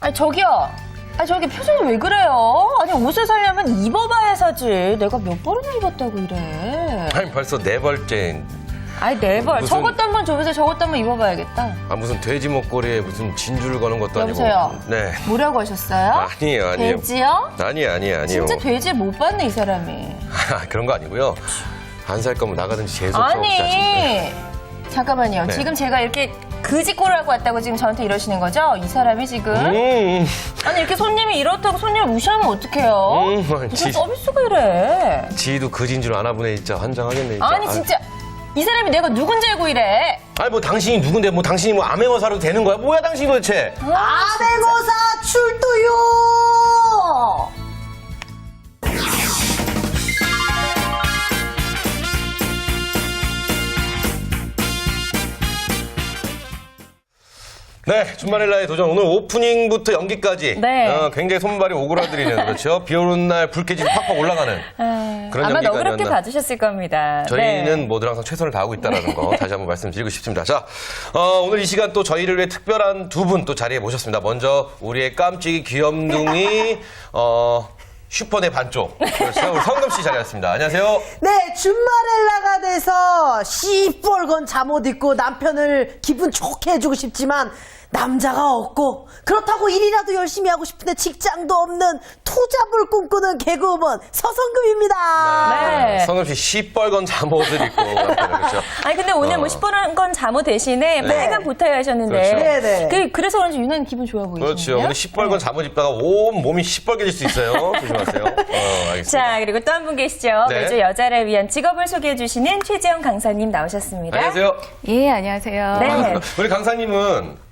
아니, 저기요. 아니, 저기 표정이 왜 그래요? 아니, 옷을 사려면 입어봐야 사지. 내가 몇 벌이나 입었다고 이래. 아니, 벌써 4벌째. 아니, 4벌. 무슨- 저것도 한번 줘보세요. 저것도 한번 입어봐야겠다. 아, 무슨 돼지 목걸이에 무슨 진주를 거는 것도 여보세요? 아니고. 네. 뭐라고 하셨어요? 아니에요. 돼지요? 아니에요. 진짜 돼지 못 봤네, 이 사람이. 그런 거 아니고요. 안 살 거면 나가든지 재수없이 하시는데. 아니, 잠깐만요. 네. 지금 제가 이렇게 그지꼴을 하고 왔다고 지금 저한테 이러시는 거죠? 이 사람이 지금? 아니, 이렇게 손님이 이렇다고 손님을 무시하면 어떡해요? 무슨 서비스가 이래? 지도 그진 줄 아나 보네, 진짜. 환장하겠네, 진짜. 아니, 진짜. 이 사람이 내가 누군지 알고 이래? 아니, 뭐 당신이 누군데, 뭐 당신이 뭐 암행어사로 되는 거야? 뭐야, 당신이 도대체? 아베고사 출두요! 네, 준마릴라의 도전. 오늘 오프닝부터 연기까지. 네. 굉장히 손발이 오그라들이는, 그렇죠? 비 오는 날 불쾌지수 팍팍 올라가는 그런 아마 연기가 너그럽게 아니었나. 봐주셨을 겁니다. 저희는 네. 모두 항상 최선을 다하고 있다는 거 다시 한번 말씀드리고 싶습니다. 자, 오늘 이 시간 또 저희를 위해 특별한 두 분 또 자리에 모셨습니다. 먼저 우리의 깜찍이 귀염둥이 슈퍼네 반쪽. 그렇죠. 우리 성금 씨 자리였습니다. 안녕하세요. 네, 준마렐라가 돼서 시뻘건 잠옷 입고 남편을 기분 좋게 해주고 싶지만 남자가 없고 그렇다고 일이라도 열심히 하고 싶은데 직장도 없는 투잡을 꿈꾸는 개그우먼 서성금입니다. 네. 성금 씨 시뻘건 잠옷을 입고 왔어요. 그렇죠. 아니, 근데 오늘 뭐 시뻘건 건 잠옷 대신에 빨간 보타이 하셨는데. 그렇죠. 네네. 그래서 그런지 유난히 기분 좋아 보이시네요. 그렇죠. 근데 시뻘건 잠옷 입다가 온 몸이 시뻘개질 수 있어요. 조심하세요. 알겠습니다. 자, 그리고 또 한 분 계시죠. 네. 매주 여자를 위한 직업을 소개해 주시는 최지영 강사님 나오셨습니다. 안녕하세요. 예, 안녕하세요. 네. 우리 강사님은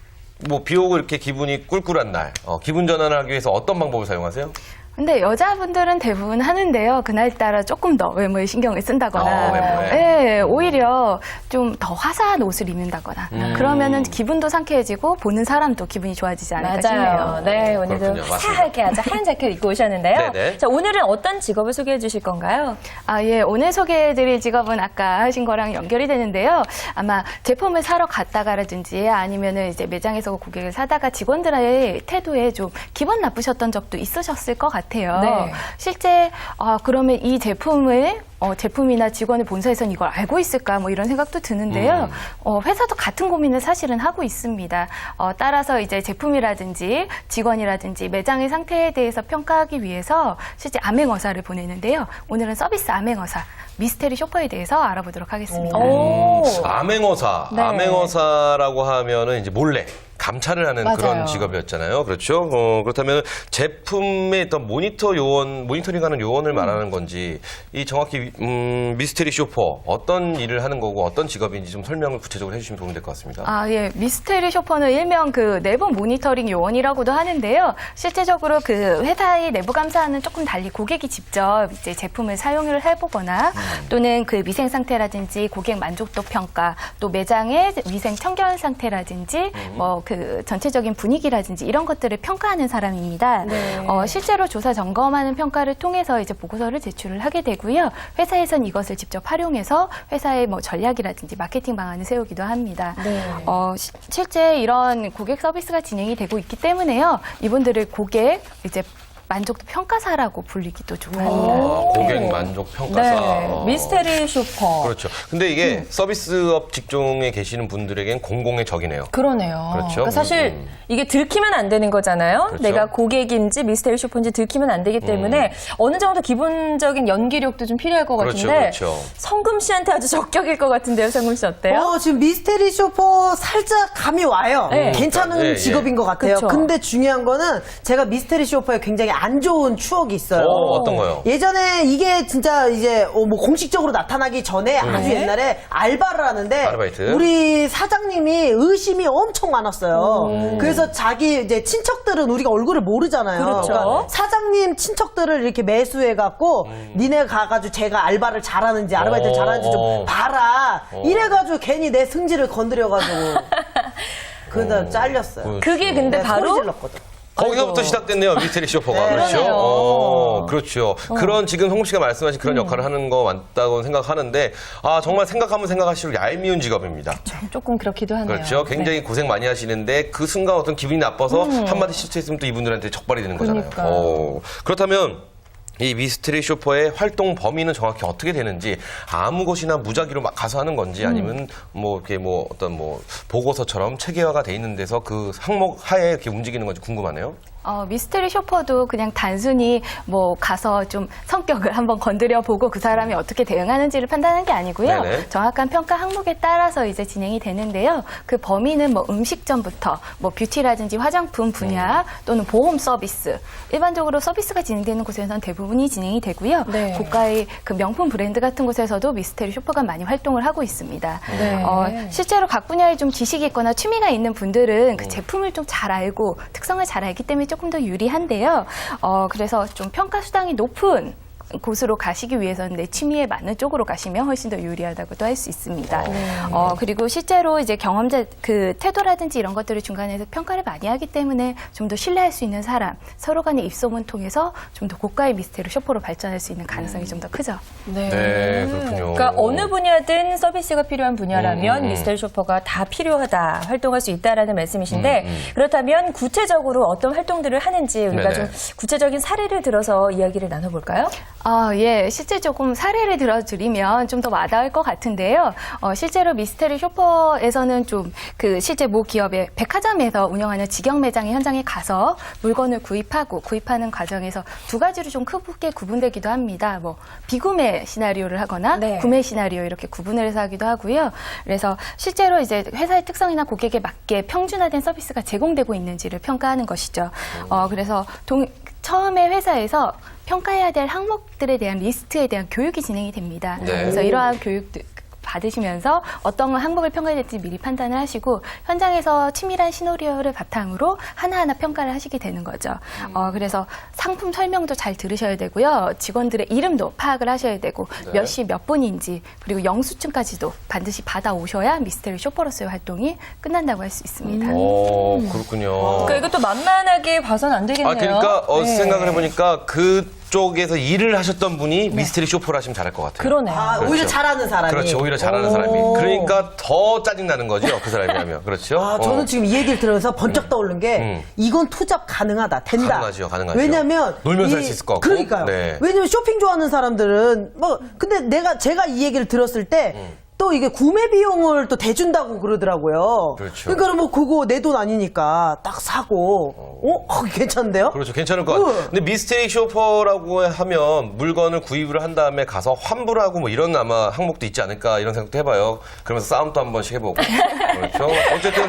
뭐 비 오고 이렇게 기분이 꿀꿀한 날 기분 전환을 하기 위해서 어떤 방법을 사용하세요? 근데 여자분들은 대부분 하는데요. 그날따라 조금 더 외모에 신경을 쓴다거나, 외모에. 예, 오히려 좀 더 화사한 옷을 입는다거나, 그러면은 기분도 상쾌해지고 보는 사람도 기분이 좋아지지 않을까 맞아요. 싶네요. 네, 오늘도 그렇군요. 맞습니다. 사하게 아주 하얀 자켓 입고 오셨는데요. 네네. 자, 오늘은 어떤 직업을 소개해 주실 건가요? 아, 예, 오늘 소개해드릴 직업은 아까 하신 거랑 연결이 되는데요. 아마 제품을 사러 갔다가라든지 아니면은 이제 매장에서 고객을 사다가 직원들의 태도에 좀 기분 나쁘셨던 적도 있으셨을 것 같아요. 네. 실제 그러면 이 제품을 제품이나 직원의 본사에서는 이걸 알고 있을까 뭐 이런 생각도 드는데요. 회사도 같은 고민을 사실은 하고 있습니다. 따라서 이제 제품이라든지 직원이라든지 매장의 상태에 대해서 평가하기 위해서 실제 암행어사를 보내는데요. 오늘은 서비스 암행어사 미스테리 쇼퍼에 대해서 알아보도록 하겠습니다. 오. 암행어사. 네. 암행어사라고 하면은 이제 몰래 감찰을 하는 맞아요. 그런 직업이었잖아요. 그렇죠? 그렇다면 제품의 어떤 모니터링하는 요원을 말하는 건지 이 정확히 미스테리 쇼퍼 어떤 일을 하는 거고 어떤 직업인지 좀 설명을 구체적으로 해주시면 도움이 될 것 같습니다. 아, 예. 미스테리 쇼퍼는 일명 그 내부 모니터링 요원이라고도 하는데요. 실제적으로 그 회사의 내부 감사는 조금 달리 고객이 직접 이제 제품을 사용을 해보거나 또는 그 위생 상태라든지 고객 만족도 평가 또 매장의 위생 청결 상태라든지 뭐 그 전체적인 분위기라든지 이런 것들을 평가하는 사람입니다. 네. 실제로 조사 점검하는 평가를 통해서 이제 보고서를 제출을 하게 되고요. 회사에선 이것을 직접 활용해서 회사의 뭐 전략이라든지 마케팅 방안을 세우기도 합니다. 네. 실제 이런 고객 서비스가 진행이 되고 있기 때문에요. 이분들을 고객 이제 만족도 평가사라고 불리기도 좀 합니다. 고객 만족 평가사. 네. 미스테리 쇼퍼. 그렇죠. 근데 이게 서비스업 직종에 계시는 분들에겐 공공의 적이네요. 그러네요. 그렇죠. 그러니까 사실 이게 들키면 안 되는 거잖아요. 그렇죠. 내가 고객인지 미스테리 쇼퍼인지 들키면 안 되기 때문에 어느 정도 기본적인 연기력도 좀 필요할 것 그렇죠, 같은데 그렇죠. 성금 씨한테 아주 적격일 것 같은데요. 성금 씨 어때요? 지금 미스테리 쇼퍼 살짝 감이 와요. 네. 괜찮은 예, 예. 직업인 것 같아요. 그쵸. 근데 중요한 거는 제가 미스테리 쇼퍼에 굉장히 안 좋은 추억이 있어요. 어떤 거요? 예전에 이게 진짜 이제 뭐 공식적으로 나타나기 전에 아주 옛날에 알바를 하는데 아르바이트. 우리 사장님이 의심이 엄청 많았어요. 그래서 자기 이제 친척들은 우리가 얼굴을 모르잖아요. 그렇죠. 그러니까 사장님 친척들을 이렇게 매수해 갖고 니네 가가지고 제가 알바를 잘하는지 아르바이트를 잘하는지 좀 봐라. 이래가지고 괜히 내 승질을 건드려가지고 그러다 잘렸어요. 그게 근데 내가 바로 소리 질렀거든. 거기서부터 시작됐네요, 미스테리 쇼퍼가. 네. 그렇죠? 그러네요. 그렇죠. 그런 지금 송금 씨가 말씀하신 그런 역할을 하는 거 맞다고 생각하는데, 아, 정말 생각하면 생각할수록 얄미운 직업입니다. 조금 그렇기도 하네요. 그렇죠. 굉장히 고생 많이 하시는데 그 순간 어떤 기분이 나빠서 한마디 실수했으면 또 이분들한테 적발이 되는 거잖아요. 그러니까. 그렇다면 이 미스테리 쇼퍼의 활동 범위는 정확히 어떻게 되는지, 아무 곳이나 무작위로 막 가서 하는 건지, 아니면 뭐 이렇게 뭐 어떤 뭐 보고서처럼 체계화가 돼 있는 데서 그 항목 하에 이렇게 움직이는 건지 궁금하네요. 미스테리 쇼퍼도 그냥 단순히 뭐 가서 좀 성격을 한번 건드려 보고 그 사람이 어떻게 대응하는지를 판단하는 게 아니고요. 네네. 정확한 평가 항목에 따라서 이제 진행이 되는데요. 그 범위는 뭐 음식점부터 뭐 뷰티라든지 화장품 분야 또는 보험 서비스, 일반적으로 서비스가 진행되는 곳에서는 대부분이 진행이 되고요. 네. 고가의 그 명품 브랜드 같은 곳에서도 미스테리 쇼퍼가 많이 활동을 하고 있습니다. 네. 실제로 각 분야에 좀 지식이 있거나 취미가 있는 분들은 그 제품을 좀 잘 알고 특성을 잘 알기 때문에 조금 더 유리한데요. 그래서 좀 평가 수당이 높은 곳으로 가시기 위해서는 내 취미에 맞는 쪽으로 가시면 훨씬 더 유리하다고도 할 수 있습니다. 그리고 실제로 이제 경험자 그 태도라든지 이런 것들을 중간에서 평가를 많이 하기 때문에 좀 더 신뢰할 수 있는 사람, 서로 간의 입소문 통해서 좀 더 고가의 미스테리 쇼퍼로 발전할 수 있는 가능성이 좀 더 크죠. 네, 그렇군요. 그러니까 어느 분야든 서비스가 필요한 분야라면 미스테리 쇼퍼가 다 필요하다, 활동할 수 있다라는 말씀이신데 그렇다면 구체적으로 어떤 활동들을 하는지 우리가 네네. 좀 구체적인 사례를 들어서 이야기를 나눠볼까요? 예. 실제 조금 사례를 들어드리면 좀 더 와닿을 것 같은데요. 실제로 미스테리 쇼퍼에서는 좀 그 실제 모 기업의 백화점에서 운영하는 직영 매장의 현장에 가서 물건을 구입하는 과정에서 두 가지로 좀 크게 구분되기도 합니다. 뭐 비구매 시나리오를 하거나 네. 구매 시나리오 이렇게 구분을 해서 하기도 하고요. 그래서 실제로 이제 회사의 특성이나 고객에 맞게 평준화된 서비스가 제공되고 있는지를 평가하는 것이죠. 그래서 처음에 회사에서 평가해야 될 항목들에 대한 리스트에 대한 교육이 진행이 됩니다. 네. 그래서 이러한 교육들 받으시면서 어떤 항목을 평가해야 될지 미리 판단을 하시고 현장에서 치밀한 시나리오를 바탕으로 하나하나 평가를 하시게 되는 거죠. 그래서 상품 설명도 잘 들으셔야 되고요. 직원들의 이름도 파악을 하셔야 되고 몇 시 몇 분인지 그리고 영수증까지도 반드시 받아오셔야 미스테리 쇼퍼로서의 활동이 끝난다고 할 수 있습니다. 그렇군요. 그러니까 이것도 만만하게 봐서는 안 되겠네요. 그러니까 네. 생각을 해보니까 그쪽에서 일을 하셨던 분이 미스테리 쇼퍼를 하시면 잘할 것 같아요. 그러네요. 그렇죠. 오히려 잘하는 사람이. 그렇죠. 오히려 잘하는 사람이. 그러니까 더 짜증나는 거죠. 그 사람이 하면. 그렇죠. 저는 지금 이 얘기를 들으면서 번쩍 떠오른 게 이건 투잡 가능하다, 된다. 가능하죠. 왜냐면 놀면서 할 수 있을 것 같고. 그러니까요. 네. 왜냐면 쇼핑 좋아하는 사람들은 근데 제가 이 얘기를 들었을 때 또 이게 구매 비용을 또 대준다고 그러더라고요. 그렇죠. 그러니까 뭐 그거 내 돈 아니니까 딱 사고. 괜찮은데요? 그렇죠. 괜찮을 것 같아요. 근데 미스테리 쇼퍼라고 하면 물건을 구입을 한 다음에 가서 환불을 하고 뭐 이런 아마 항목도 있지 않을까 이런 생각도 해봐요. 그러면서 싸움도 한 번씩 해보고. 그렇죠. 어쨌든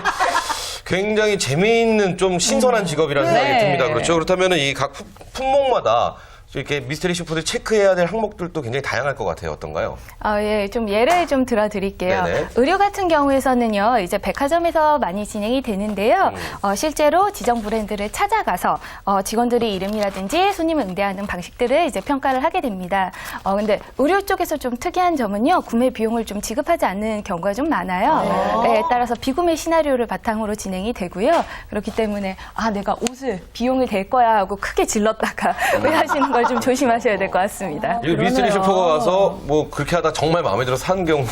굉장히 재미있는 좀 신선한 직업이라는 네. 생각이 듭니다. 그렇죠. 그렇다면 이 각 품목마다 이렇게 미스테리 쇼퍼들 체크해야 될 항목들도 굉장히 다양할 것 같아요. 어떤가요? 예, 좀 예를 좀 들어드릴게요. 네네. 의류 같은 경우에서는요, 이제 백화점에서 많이 진행이 되는데요. 실제로 지정 브랜드를 찾아가서 직원들의 이름이라든지 손님을 응대하는 방식들을 이제 평가를 하게 됩니다. 근데 의류 쪽에서 좀 특이한 점은요, 구매 비용을 좀 지급하지 않는 경우가 좀 많아요. 네, 따라서 비구매 시나리오를 바탕으로 진행이 되고요. 그렇기 때문에 내가 옷을 비용이 될 거야 하고 크게 질렀다가 후회하시는 걸 좀 조심하셔야 될 것 같습니다. 이 미스테리 쇼퍼가 가서 뭐 그렇게 하다 정말 마음에 들어서 사는 경우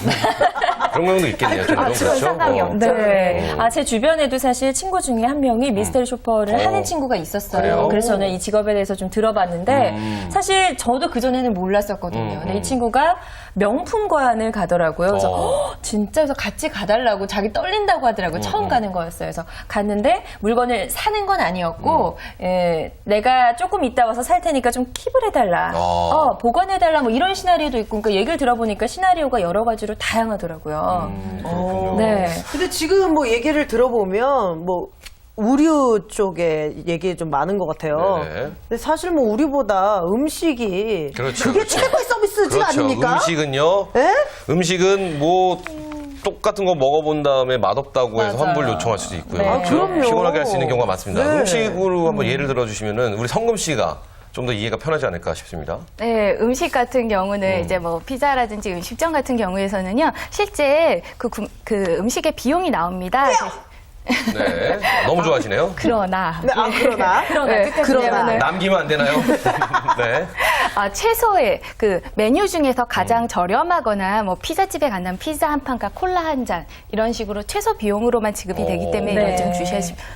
그런 경우도 있겠네요. 좀 그건 상관이 없죠. 네. 제 주변에도 사실 친구 중에 한 명이 미스테리 쇼퍼를 하는 친구가 있었어요. 그래요? 그래서 저는 이 직업에 대해서 좀 들어봤는데 사실 저도 그전에는 몰랐었거든요. 근데 이 친구가 명품관을 가더라고요. 그래서 진짜 그래서 같이 가달라고 자기 떨린다고 하더라고요. 처음 가는 거였어요. 그래서 갔는데 물건을 사는 건 아니었고 내가 조금 이따 와서 살 테니까 좀 킵을 해달라. 보관해달라 뭐 이런 시나리오도 있고 그러니까 얘기를 들어보니까 시나리오가 여러 가지로 다양하더라고요. 그렇군요. 네. 근데 지금 뭐 얘기를 들어보면 뭐 의류 쪽에 얘기 좀 많은 것 같아요. 네네. 근데 사실 뭐 우리보다 음식이 그렇죠, 그게 그렇죠. 최고의 서비스지 그렇죠. 아닙니까? 음식은요. 예? 음식은 뭐 똑같은 거 먹어본 다음에 맛없다고 해서 맞아요. 환불 요청할 수도 있고요. 네. 그럼요. 피곤하게 할 수 있는 경우가 많습니다. 네. 음식으로 한번 예를 들어주시면은 우리 성금 씨가 좀 더 이해가 편하지 않을까 싶습니다. 네, 음식 같은 경우는 이제 뭐 피자라든지 음식점 같은 경우에서는요, 실제 그 음식의 비용이 나옵니다. 네. 너무 좋아하시네요. 그러나 네, 그러나. 네, 그러나. 남기면 안 되나요? 네. 최소의 그 메뉴 중에서 가장 저렴하거나 뭐 피자집에 간다면 피자 한 판과 콜라 한 잔 이런 식으로 최소 비용으로만 지급이 되기 때문에 네. 이걸 좀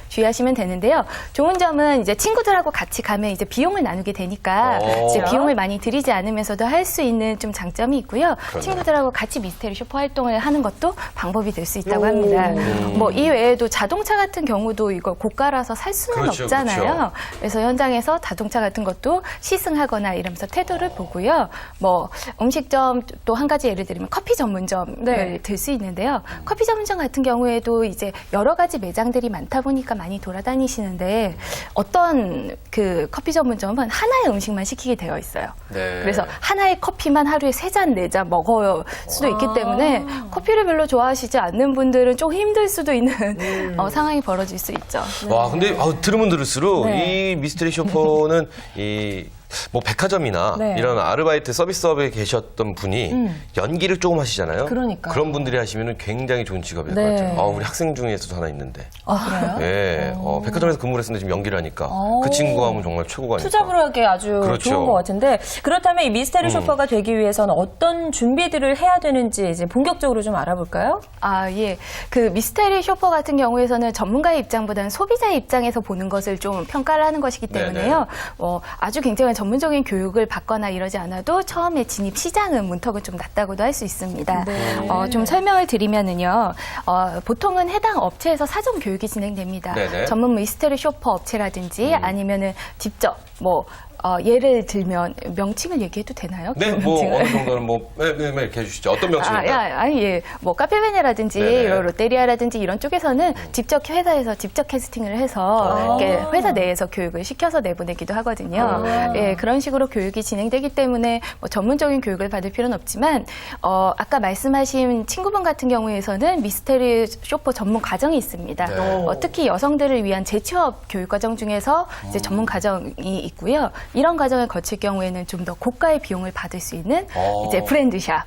주의하시면 되는데요. 좋은 점은 이제 친구들하고 같이 가면 이제 비용을 나누게 되니까 이제 비용을 많이 들이지 않으면서도 할 수 있는 좀 장점이 있고요. 친구들하고 같이 미스테리 쇼퍼 활동을 하는 것도 방법이 될 수 있다고 합니다. 뭐 이 외에도 자동차 같은 경우도 이거 고가라서 살 수는 그렇죠, 없잖아요. 그렇죠. 그래서 현장에서 자동차 같은 것도 시승하거나 이러면서 태도를 보고요. 뭐 음식점 또 한 가지 예를 들면 커피 전문점을 네. 들 수 있는데요. 커피 전문점 같은 경우에도 이제 여러 가지 매장들이 많다 보니까 많이 돌아다니시는데 어떤 그 커피 전문점은 하나의 음식만 시키게 되어 있어요. 네. 그래서 하나의 커피만 하루에 3잔, 4잔 먹을 수도 있기 때문에 커피를 별로 좋아하시지 않는 분들은 좀 힘들 수도 있는 상황이 벌어질 수 있죠. 와, 근데 들으면 들을수록 네. 이 미스테리 쇼퍼는 뭐 백화점이나 네. 이런 아르바이트 서비스업에 계셨던 분이 연기를 조금 하시잖아요. 그러니까요. 그런 분들이 하시면 굉장히 좋은 직업일 네. 것 같아요. 우리 학생 중에서도 하나 있는데. 아, 그래요? 네. 백화점에서 근무를 했는데 지금 연기를 하니까 그 친구가 하면 정말 최고가 아닐까. 투잡을 하기 아주 그렇죠. 좋은 것 같은데 그렇다면 이 미스테리 쇼퍼가 되기 위해서는 어떤 준비들을 해야 되는지 이제 본격적으로 좀 알아볼까요? 예. 그 미스테리 쇼퍼 같은 경우에서는 전문가의 입장보다는 소비자의 입장에서 보는 것을 좀 평가를 하는 것이기 때문에요. 아주 굉장히 전문적인 교육을 받거나 이러지 않아도 처음에 진입 시장은 문턱은 좀 낮다고도 할 수 있습니다. 좀 설명을 드리면은요. 보통은 해당 업체에서 사전 교육이 진행됩니다. 네네. 전문 미스테리 쇼퍼 업체라든지 아니면은 직접 예를 들면 명칭을 얘기해도 되나요? 네, 그 뭐 명칭을? 어느 정도는 이렇게 해주시죠. 어떤 명칭인가요? 뭐 카페베네라든지 네네. 롯데리아라든지 이런 쪽에서는 직접 회사에서 직접 캐스팅을 해서 이렇게 회사 내에서 교육을 시켜서 내보내기도 하거든요. 그런 식으로 교육이 진행되기 때문에 뭐 전문적인 교육을 받을 필요는 없지만 아까 말씀하신 친구분 같은 경우에서는 미스테리 쇼퍼 전문 과정이 있습니다. 네. 특히 여성들을 위한 재취업 교육 과정 중에서 이제 전문 과정이 있고요. 이런 과정을 거칠 경우에는 좀 더 고가의 비용을 받을 수 있는 이제 브랜드샵.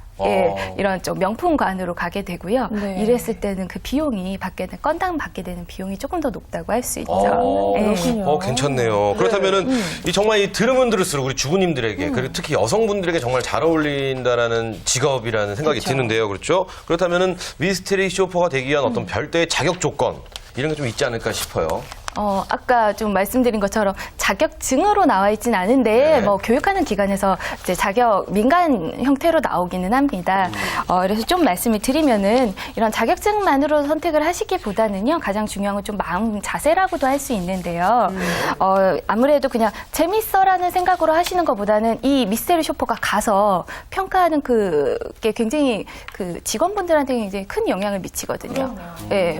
이런 좀 명품관으로 가게 되고요. 네. 이랬을 때는 그 비용이 건당 받게 되는 비용이 조금 더 높다고 할 수 있죠. 그렇군요. 괜찮네요. 그렇다면은 정말 들으면 들을수록 우리 주부님들에게 그리고 특히 여성분들에게 정말 잘 어울린다라는 직업이라는 생각이 드는데요. 그렇죠? 그렇다면은 미스테리 쇼퍼가 되기 위한 어떤 별도의 자격 조건 이런 게 좀 있지 않을까 싶어요. 아까 좀 말씀드린 것처럼 자격증으로 나와 있진 않은데 네. 뭐 교육하는 기관에서 이제 민간 형태로 나오기는 합니다. 그래서 좀 말씀을 드리면은 이런 자격증만으로 선택을 하시기보다는요 가장 중요한 건 좀 마음 자세라고도 할 수 있는데요. 아무래도 그냥 재밌어라는 생각으로 하시는 것보다는 이 미스테리 쇼퍼가 가서 평가하는 그게 굉장히 그 직원분들한테 굉장히 큰 영향을 미치거든요.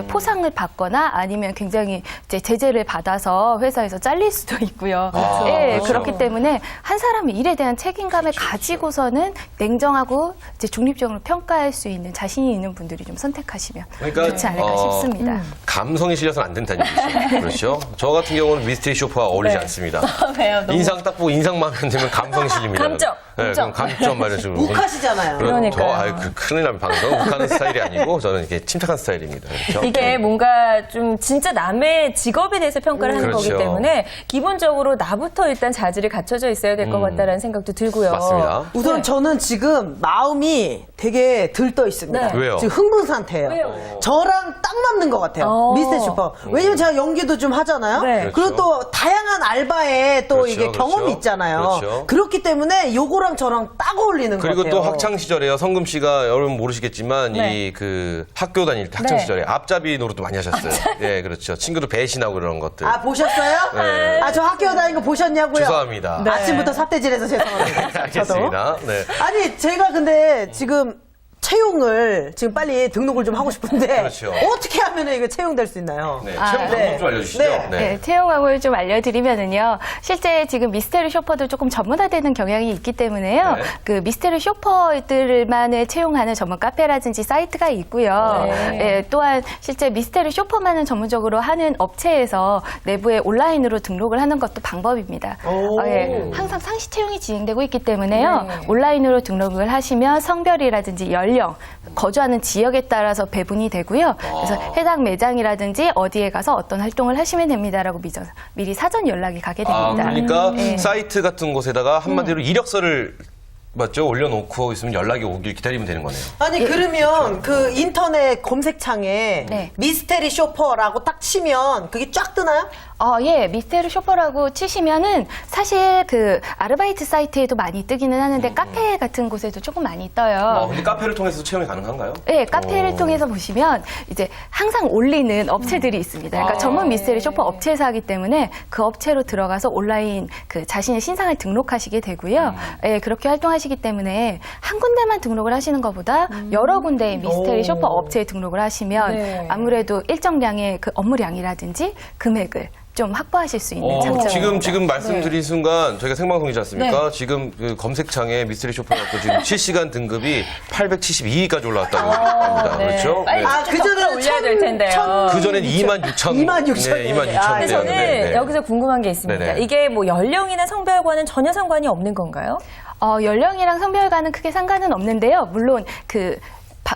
포상을 받거나 아니면 굉장히 이제 제재를 받아서 회사에서 잘릴 수도 있고요. 그렇죠. 그렇기 때문에 한 사람의 일에 대한 책임감을 가지고서는 냉정하고 이제 중립적으로 평가할 수 있는 자신이 있는 분들이 좀 선택하시면 그러니까, 좋지 않을까 싶습니다. 감성이 실려서는 안 된다는 얘기죠. 그렇죠? 저 같은 경우는 미스테리 쇼퍼가 어울리지 네. 않습니다. 왜요? 너무- 인상 딱 보고 인상 마음에 안 들면 감성 실립니다. 감점, 네, 감점. 그럼 감점 말해주고. 욱하시잖아요. 그러니까요. 큰일 나면 방송 욱하는 스타일이 아니고 저는 이렇게 침착한 스타일입니다. 그렇죠? 이게 뭔가 좀 진짜 남의 직업에 대해서 평가를 하는 그렇죠. 거기 때문에 기본적으로 나부터 일단 자질이 갖춰져 있어야 될 것 같다라는 생각도 들고요. 맞습니다. 우선 네. 저는 지금 마음이 되게 들떠 있습니다. 네. 왜요? 지금 흥분 상태예요. 왜요? 저랑 딱 맞는 것 같아요. 어. 미스테리 슈퍼. 왜냐면 제가 연기도 좀 하잖아요. 네. 그렇죠. 그리고 또 다양한 알바에 또 그렇죠, 이게 경험이 그렇죠. 있잖아요. 그렇죠. 그렇기 때문에 요거랑 저랑 딱 어울리는 것 그리고 같아요. 또 학창 시절에요. 성금 씨가 여러분 모르시겠지만 네. 이 그 학교 다닐 때 학창 네. 시절에 앞잡이 노릇도 많이 하셨어요. 예, 그렇죠. 친구들 배신하고 그런 것들. 아, 보셨어요? 네. 아, 저 학교 다니는 거 보셨냐고요? 죄송합니다. 아침부터 삿대질해서 죄송합니다. 저도. 알겠습니다. 네. 아니, 제가 근데 지금 채용을 지금 빨리 등록을 좀 하고 싶은데 그렇죠. 어떻게 하면 이거 채용될 수 있나요? 네. 채용 방법 좀 알려주시죠. 네. 채용왕을 좀 알려드리면은요. 실제 지금 미스테리 쇼퍼도 조금 전문화되는 경향이 있기 때문에요. 네. 그 미스테리 쇼퍼들만을 채용하는 전문 카페라든지 사이트가 있고요. 네. 또한 실제 미스테리 쇼퍼만을 전문적으로 하는 업체에서 내부에 온라인으로 등록을 하는 것도 방법입니다. 항상 상시 채용이 진행되고 있기 때문에요. 네. 온라인으로 등록을 하시면 성별이라든지 연령 연령, 거주하는 지역에 따라서 배분이 되고요. 그래서 해당 매장이라든지 어디에 가서 어떤 활동을 하시면 됩니다라고 미리 사전 연락이 가게 됩니다. 그러니까 네. 사이트 같은 곳에다가 한마디로 이력서를 맞죠? 올려놓고 있으면 연락이 오길 기다리면 되는 거네요. 아니 그러면 그 인터넷 검색창에 네. 미스테리 쇼퍼라고 딱 치면 그게 쫙 뜨나요? 예, 미스테리 쇼퍼라고 치시면은 사실 그 아르바이트 사이트에도 많이 뜨기는 하는데 카페 같은 곳에도 조금 많이 떠요. 근데 카페를 통해서 채용이 가능한가요? 네, 카페를 통해서 보시면 이제 항상 올리는 업체들이 있습니다. 그러니까 전문 미스테리 쇼퍼 업체에서 하기 때문에 그 업체로 들어가서 온라인 그 자신의 신상을 등록하시게 되고요. 예, 그렇게 활동하시기 때문에 한 군데만 등록을 하시는 것보다 여러 군데의 미스테리 쇼퍼 업체에 등록을 하시면 네. 아무래도 일정량의 그 업무량이라든지 금액을 좀 확보하실 수 있는 장점입니다. 지금 말씀드린 순간 저희가 생방송이지 않습니까? 네. 지금 그 검색창에 미스테리 쇼퍼라고 지금 실시간 등급이 872위까지 올라왔다고 합니다. 네. 그렇죠? 빨리 그 전에 올려야 될 텐데요. 그 전엔 26,000. 26,000. 네, 26,000. 근데 저는 여기서 궁금한 게 있습니다. 네네. 이게 뭐 연령이나 성별과는 전혀 상관이 없는 건가요? 연령이랑 성별과는 크게 상관은 없는데요. 물론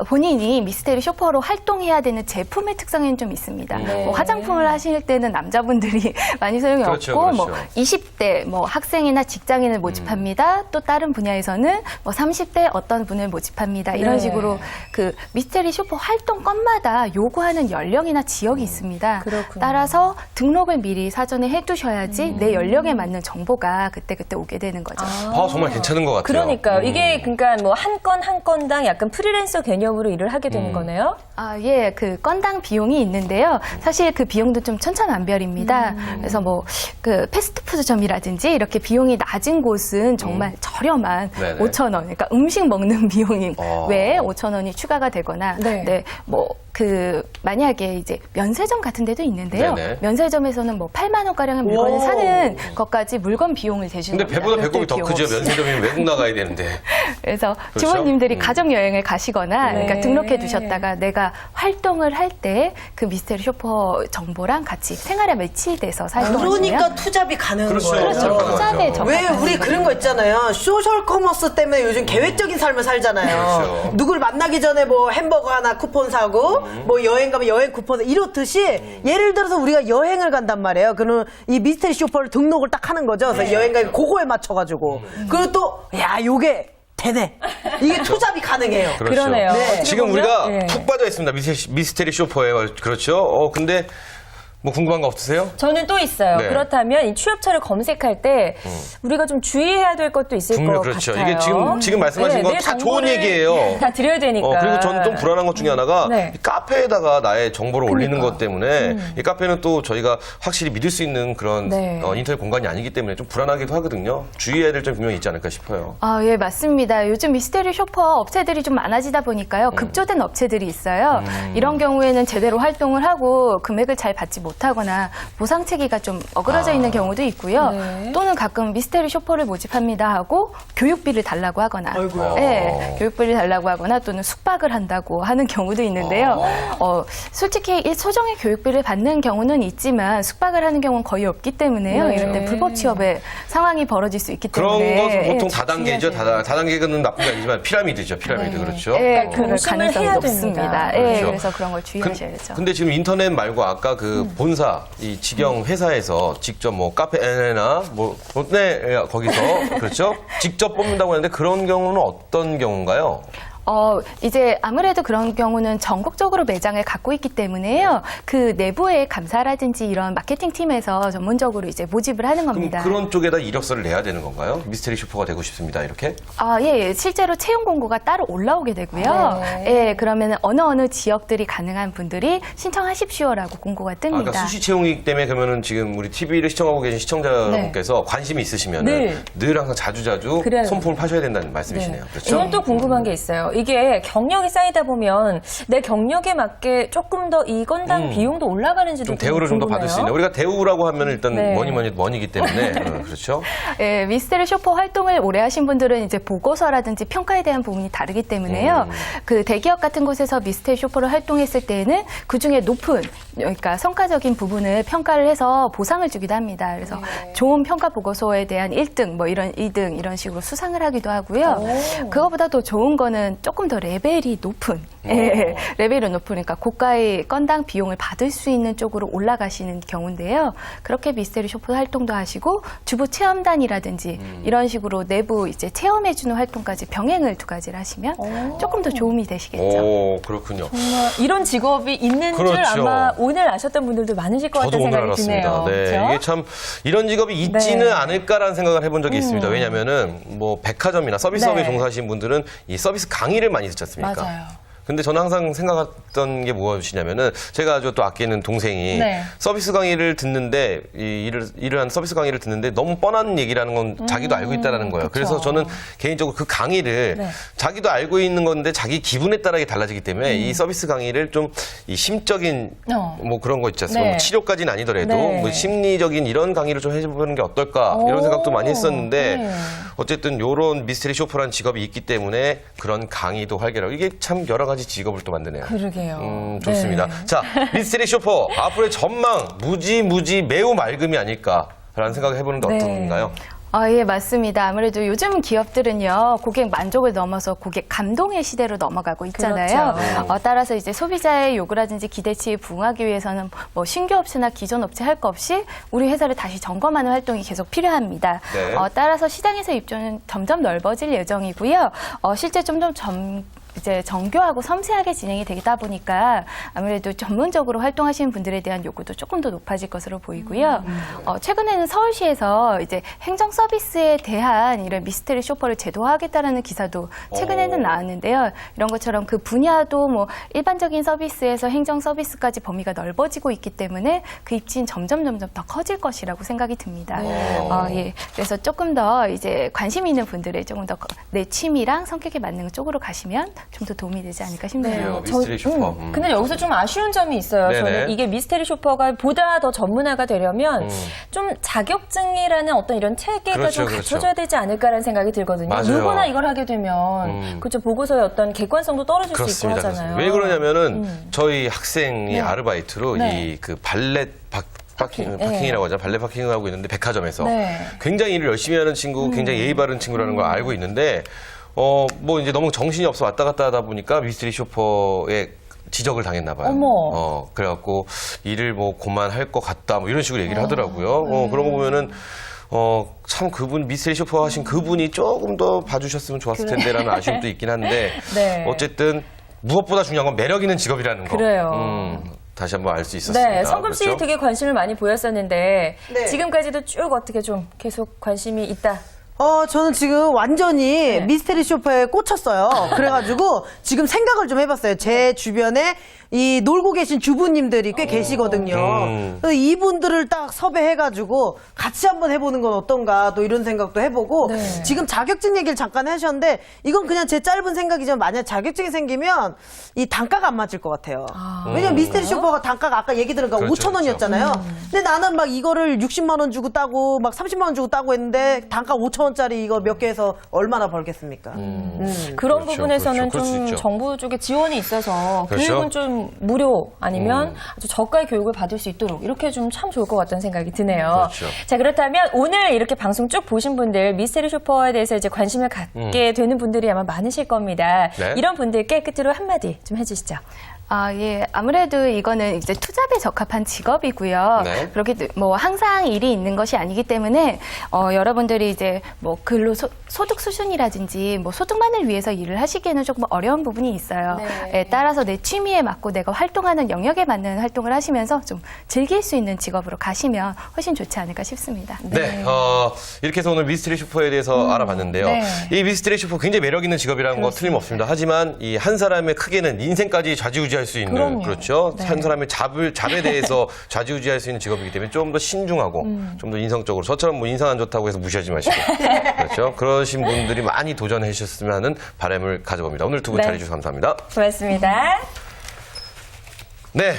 본인이 미스테리 쇼퍼로 활동해야 되는 제품의 특성에는 좀 있습니다. 네. 뭐 화장품을 하실 때는 남자분들이 많이 소용이 그렇죠, 없고, 그렇죠. 뭐 20대 뭐 학생이나 직장인을 모집합니다. 또 다른 분야에서는 뭐 30대 어떤 분을 모집합니다. 이런 네. 식으로 그 미스테리 쇼퍼 활동 건마다 요구하는 연령이나 지역이 있습니다. 그렇군요. 따라서 등록을 미리 사전에 해두셔야지 내 연령에 맞는 정보가 그때그때 오게 되는 거죠. 정말 괜찮은 것 같아요. 그러니까요. 이게 그러니까 뭐 한 건 한 건당 약간 프리랜서 개념으로 일을 하게 되는 거네요. 예, 그 건당 비용이 있는데요. 사실 그 비용도 좀 천차만별입니다. 그래서 뭐 그 패스트푸드점이라든지 이렇게 비용이 낮은 곳은 정말 저렴한 네네. 5,000원, 그러니까 음식 먹는 비용이 아. 외에 5,000원이 추가가 되거나, 네. 뭐 그 만약에 이제 면세점 같은 데도 있는데요. 네네. 면세점에서는 뭐 8만 원가량의 물건을 사는 것까지 물건 비용을 대주는 근데 겁니다. 배보다 배꼽이 더 별도의 크죠. 비용 없이. 면세점이면 외국 나가야 되는데. 그래서 그렇죠? 주부님들이 가족 여행을 가시거나 네. 그러니까 등록해 두셨다가 내가 활동을 할 때 그 미스테리 쇼퍼 정보랑 같이 생활에 매치돼서 사용하시면 그러니까 투잡이 가능한 그렇죠. 거예요. 그렇죠. 그렇죠. 투잡에 왜 우리 그런 거 있잖아요. 소셜 커머스 때문에 요즘 계획적인 삶을 살잖아요. 그렇죠. 누굴 만나기 전에 뭐 햄버거 하나 쿠폰 사고 뭐 여행 가면 여행 쿠폰 이렇듯이 예를 들어서 우리가 여행을 간단 말이에요. 그러면 이 미스테리 쇼퍼를 등록을 딱 하는 거죠. 그래서 여행 가면 그거에 맞춰가지고 그리고 또 야 요게 되네. 이게 투잡이 가능해요. 그렇죠. 그러네요. 네. 어떻게 지금 보면, 우리가 네. 푹 빠져 있습니다. 미스테리 쇼퍼에. 그렇죠. 근데 뭐 궁금한 거 없으세요? 저는 또 있어요. 네. 그렇다면 이 취업처를 검색할 때 우리가 좀 주의해야 될 것도 있을 분명 것 그렇죠. 같아요. 이게 지금 말씀하신 건 내 다 좋은 정보를 얘기예요. 다 드려야 되니까. 그리고 저는 좀 불안한 것 중에 하나가 네. 이 카페에다가 나의 정보를 올리는 그러니까. 것 때문에 이 카페는 또 저희가 확실히 믿을 수 있는 그런 네. 인터넷 공간이 아니기 때문에 좀 불안하기도 하거든요. 주의해야 될 점이 분명히 있지 않을까 싶어요. 예, 맞습니다. 요즘 미스테리 쇼퍼 업체들이 좀 많아지다 보니까요. 급조된 업체들이 있어요. 이런 경우에는 제대로 활동을 하고 금액을 잘 받지 못하거나 보상 체계가 좀 어그러져 있는 경우도 있고요. 네. 또는 가끔 미스테리 쇼퍼를 모집합니다 하고 교육비를 달라고 하거나, 아이고야. 네, 교육비를 달라고 하거나 또는 숙박을 한다고 하는 경우도 있는데요. 솔직히 이 소정의 교육비를 받는 경우는 있지만 숙박을 하는 경우는 거의 없기 때문에요. 네. 이럴 때 불법 취업의 상황이 벌어질 수 있기 그런 때문에 것은 보통 예, 다단계죠. 주의해야 돼요. 다단계는 나쁜 게 아니지만 피라미드죠. 피라미드. 그렇죠. 예, 그러니까 그럴 조심을 가능성이 해야 높습니다. 됩니다. 예, 그렇죠. 그래서 그런 걸 주의하셔야죠. 근데 지금 인터넷 말고 아까 그 본사, 이 직영 회사에서 직접 뭐 카페나 뭐 거기서 그렇죠? 직접 뽑는다고 하는데 그런 경우는 어떤 경우인가요? 이제 아무래도 그런 경우는 전국적으로 매장을 갖고 있기 때문에요. 그 내부의 감사라든지 이런 마케팅 팀에서 전문적으로 이제 모집을 하는 그럼 겁니다. 그런 쪽에다 이력서를 내야 되는 건가요? 미스테리 슈퍼가 되고 싶습니다. 이렇게? 예, 실제로 채용 공고가 따로 올라오게 되고요. 예, 그러면 어느 지역들이 가능한 분들이 신청하십시오라고 공고가 뜹니다. 그러니까 수시 채용이기 때문에 그러면은 지금 우리 TV를 시청하고 계신 시청자 여러분께서 관심이 있으시면은 네. 늘 항상 자주자주 그래요. 손품을 파셔야 된다는 말씀이시네요. 그렇죠? 저는 또 궁금한 게 있어요. 이게 경력이 쌓이다 보면 내 경력에 맞게 조금 더 이 건당 비용도 올라가는지도 좀 대우를 좀 더 받을 수 있는. 우리가 대우라고 하면 일단 네. 머니이기 때문에 그렇죠. 예, 미스테리 쇼퍼 활동을 오래 하신 분들은 이제 보고서라든지 평가에 대한 부분이 다르기 때문에요. 그 대기업 같은 곳에서 미스테리 쇼퍼로 활동했을 때에는 그 중에 높은, 그러니까 성과적인 부분을 평가를 해서 보상을 주기도 합니다. 그래서 좋은 평가 보고서에 대한 1등, 뭐 이런 2등 이런 식으로 수상을 하기도 하고요. 그거보다 더 좋은 거는 조금 더 레벨이 높은, 예, 레벨이 높으니까 고가의 건당 비용을 받을 수 있는 쪽으로 올라가시는 경우인데요. 그렇게 미스테리 쇼퍼 활동도 하시고 주부 체험단이라든지 이런 식으로 내부 이제 체험해주는 활동까지 병행을 두 가지를 하시면 조금 더 도움이 되시겠죠. 오, 그렇군요. 정말 이런 직업이 있는 줄 그렇죠. 아마 오늘 아셨던 분들도 많으실 것 저도 같다는 오늘 생각이 알았습니다. 드네요. 네, 그렇죠? 이게 참 이런 직업이 있지는 네. 않을까라는 생각을 해본 적이 있습니다. 왜냐하면은 뭐 백화점이나 서비스업에 네. 종사하시는 분들은 이 서비스 강의를 많이 듣지 않습니까? 맞아요. 근데 저는 항상 생각했던 게 무엇이냐면은 제가 아주 또 아끼는 동생이 네. 서비스 강의를 듣는데 일을 한 서비스 강의를 듣는데 너무 뻔한 얘기라는 건 자기도 알고 있다라는 거예요. 그쵸. 그래서 저는 개인적으로 그 강의를 네. 자기도 알고 있는 건데 자기 기분에 따라 달라지기 때문에 이 서비스 강의를 좀 이 심적인 뭐 그런 거 있지 않습니까? 네. 뭐 치료까지는 아니더라도 네. 뭐 심리적인 이런 강의를 좀 해보는 게 어떨까 이런 오. 생각도 많이 했었는데 네. 어쨌든 요런 미스테리 쇼퍼라는 직업이 있기 때문에 그런 강의도 활개라고 이게 참 여러 가지 직업을 또 만드네요. 그러게요. 좋습니다. 네. 자, 미스테리 쇼퍼 앞으로의 전망 무지 매우 맑음이 아닐까라는 생각을 해보는 게 네. 어떤가요? 예, 맞습니다. 아무래도 요즘 기업들은요, 고객 만족을 넘어서 고객 감동의 시대로 넘어가고 있잖아요. 그렇죠. 따라서 이제 소비자의 요구라든지 기대치에 부응하기 위해서는 뭐 신규 업체나 기존 업체 할 거 없이 우리 회사를 다시 점검하는 활동이 계속 필요합니다. 네. 따라서 시장에서 입점은 점점 넓어질 예정이고요. 실제 이제 정교하고 섬세하게 진행이 되다 보니까 아무래도 전문적으로 활동하시는 분들에 대한 요구도 조금 더 높아질 것으로 보이고요. 최근에는 서울시에서 이제 행정 서비스에 대한 이런 미스테리 쇼퍼를 제도화하겠다라는 기사도 최근에는 나왔는데요. 이런 것처럼 그 분야도 뭐 일반적인 서비스에서 행정 서비스까지 범위가 넓어지고 있기 때문에 그 입지는 점점 더 커질 것이라고 생각이 듭니다. 예. 그래서 조금 더 이제 관심 있는 분들의 조금 더 내 취미랑 성격에 맞는 쪽으로 가시면 좀 더 도움이 되지 않을까 싶네요. 그래요, 미스테리 쇼퍼. 근데 여기서 좀 아쉬운 점이 있어요. 네네. 저는 이게 미스테리 쇼퍼가 보다 더 전문화가 되려면 좀 자격증이라는 어떤 이런 체계가 그렇죠, 좀 그렇죠. 갖춰져야 되지 않을까라는 생각이 들거든요. 맞아요. 누구나 이걸 하게 되면 그렇죠. 보고서의 어떤 객관성도 떨어질 수 있고 하잖아요. 왜 그러냐면은 저희 학생이 아르바이트로 네. 이 그 발렛 파킹이라고 하죠. 발렛 파킹을 하고 있는데 백화점에서 네. 굉장히 일을 열심히 하는 친구, 굉장히 예의 바른 친구라는 걸 알고 있는데 뭐 이제 너무 정신이 없어 왔다 갔다 하다 보니까 미스테리 쇼퍼에 지적을 당했나 봐요. 어머. 그래갖고 일을 뭐 그만할 것 같다 뭐 이런 식으로 얘기를 하더라고요. 그런 거 보면은 참 그분 미스테리 쇼퍼 하신 그분이 조금 더 봐주셨으면 좋았을 텐데라는 아쉬움도 있긴 한데 네. 어쨌든 무엇보다 중요한 건 매력 있는 직업이라는 거. 그래요. 다시 한번 알 수 있었습니다. 네, 성금 씨 그렇죠? 되게 관심을 많이 보였었는데 네. 지금까지도 쭉 어떻게 좀 계속 관심이 있다. 저는 지금 완전히 미스테리 쇼퍼에 꽂혔어요. 그래가지고 지금 생각을 좀 해봤어요. 제 주변에 이 놀고 계신 주부님들이 꽤 계시거든요. 그래서 이분들을 딱 섭외해가지고 같이 한번 해보는 건 어떤가 또 이런 생각도 해보고 네. 지금 자격증 얘기를 잠깐 하셨는데 이건 그냥 제 짧은 생각이지만 만약 자격증이 생기면 이 단가가 안 맞을 것 같아요. 왜냐면 미스테리 쇼퍼가 단가가 아까 얘기 들으니까 그렇죠, 5천 원이었잖아요. 근데 나는 막 이거를 60만 원 주고 따고 막 30만 원 주고 따고 했는데 단가 5천 원짜리 이거 몇 개 해서 얼마나 벌겠습니까? 그런 그렇죠, 부분에서는 그럴 수 좀 있죠. 정부 쪽에 지원이 있어서 그렇죠. 교육은 좀 무료 아니면 아주 저가의 교육을 받을 수 있도록 이렇게 좀 참 좋을 것 같다는 생각이 드네요. 그렇죠. 자, 그렇다면 오늘 이렇게 방송 쭉 보신 분들 미스테리 쇼퍼에 대해서 이제 관심을 갖게 되는 분들이 아마 많으실 겁니다. 네. 이런 분들께 끝으로 한마디 좀 해주시죠. 예. 아무래도 이거는 이제 투잡에 적합한 직업이고요. 네. 그렇게 뭐 항상 일이 있는 것이 아니기 때문에 여러분들이 이제 뭐 근로 소득 수준이라든지 뭐 소득만을 위해서 일을 하시기에는 조금 어려운 부분이 있어요. 네. 따라서 내 취미에 맞고 내가 활동하는 영역에 맞는 활동을 하시면서 좀 즐길 수 있는 직업으로 가시면 훨씬 좋지 않을까 싶습니다. 네, 이렇게 해서 오늘 미스테리 슈퍼에 대해서 알아봤는데요. 네. 이 미스테리 슈퍼 굉장히 매력 있는 직업이라는 거 틀림없습니다. 하지만 이 한 사람의 크게는 인생까지 좌지우지할 수 있는 그럼요. 그렇죠. 네. 한 사람의 잡에 대해서 좌지우지할 수 있는 직업이기 때문에 좀 더 신중하고 좀 더 인성적으로 저처럼 뭐 인상 안 좋다고 해서 무시하지 마시고 그렇죠. 그러신 분들이 많이 도전해 주셨으면 하는 바람을 가져봅니다. 오늘 두 분 네. 잘해주셔서 감사합니다. 고맙습니다. 네,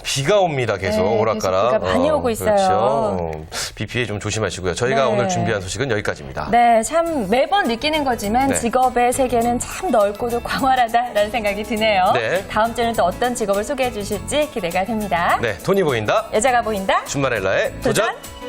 비가 옵니다. 계속 네, 오락가락. 계속 비가 많이 오고 있어요. 그렇죠. 비 피해 좀 조심하시고요. 저희가 네. 오늘 준비한 소식은 여기까지입니다. 네, 참 매번 느끼는 거지만 네. 직업의 세계는 참 넓고도 광활하다라는 생각이 드네요. 네. 다음 주에는 또 어떤 직업을 소개해 주실지 기대가 됩니다. 네, 돈이 보인다. 여자가 보인다. 준마렐라의 도전. 도전.